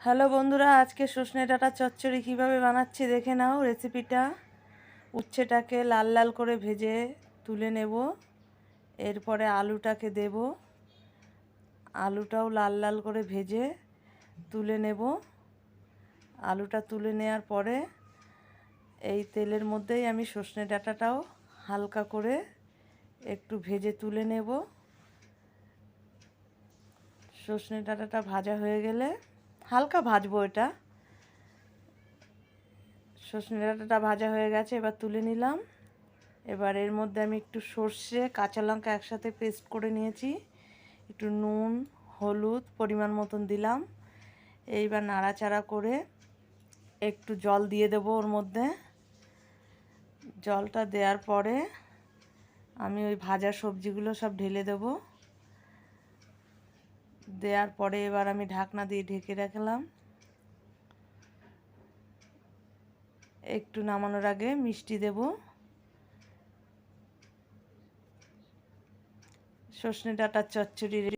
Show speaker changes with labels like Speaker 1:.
Speaker 1: Hello বন্ধুরা, আজকে সজনে ডাঁটা চচ্চড়ি কীভাবে বানাচ্ছি দেখে নাও রেসিপিটা। উচ্ছেটাকে লাল লাল করে ভেজে তুলে নেব। এরপরে আলুটাকে দেব, আলুটাও লাল লাল করে ভেজে তুলে নেব। আলুটা তুলে নেওয়ার পরে এই তেলের মধ্যেই আমি সজনে ডাঁটাটাও হালকা করে একটু ভেজে তুলে নেব। সজনে ডাঁটাটা ভাজা হয়ে গেলে হালকা ভাজবো এটা। সজনে ডাঁটাটা ভাজা হয়ে গেছে, এবার তুলে নিলাম। এবার এর মধ্যে আমি একটু সর্ষে কাঁচা লঙ্কা একসাথে পেস্ট করে নিয়েছি, একটু নুন হলুদ পরিমাণ মতন দিলাম। এইবার নাড়াচাড়া করে একটু জল দিয়ে দেবো ওর মধ্যে। জলটা দেওয়ার পরে আমি ওই ভাজা সবজিগুলো সব ঢেলে দেবো। দেওয়ার পরে এবার আমি ঢাকনা দিয়ে ঢেকে রাখলাম। একটু নামানোর আগে মিষ্টি দেব। সজনে ডাঁটার চচ্চড়ি